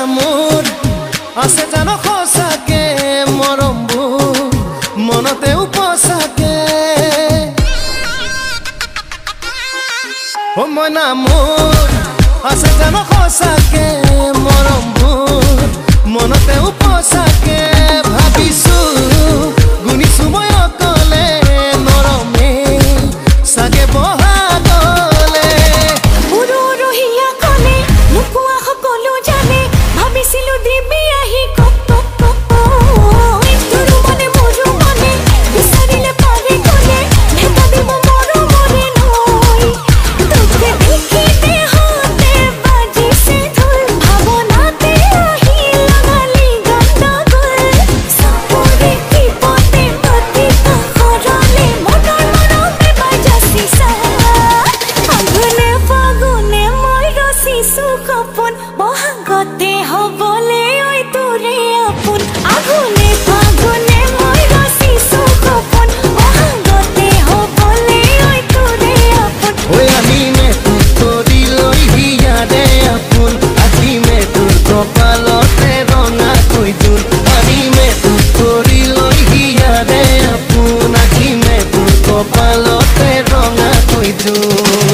মোৰ আছে জানো সঁচাকে মৰমবোৰ মনতে উপচাকে ও মইনা মোৰ আছে জানো সঁচাকে মৰমবোৰ মনতে উপচাকে ভাবিছো গুনিছো মই অকলে নৰমে চাগে বহাগলে উৰু ৰহিয়া কলে নোকোৱা সকলো জানে ভাবিছিলো দিবি আহি কক কক কক তোৰ মনে মোৰো মনে বিচাৰিলে পাৰি গলে ঢেকা দিব মৰো মনে নৈ তোকে দেখিতে হতে বাজিছে ঢোল ভাৱনাতে আহি লগালি গণ্ডগোল চাপৰি কিপতে পাতি সৰলে মনৰ মৰমে বাজাছি চা আগুনে ফাগুনে মই ৰচিছো সপোন বহাগতে হবলে ঐ তোৰে আপোন আগুনে ফাগুনে মই ৰচিছো সপোন বহাগতে হবলে ঐ তোৰে আপোন ওই আমি মে তোৰ কৰি লৈ হিয়াৰে আপোন আজি মে তোৰ কপালতে ৰঙা কৈ জোন আমি মে তোৰ কৰি লৈ হিয়াৰে আপোন আজি মে তোৰ কপালতে ৰঙা কৈ জোন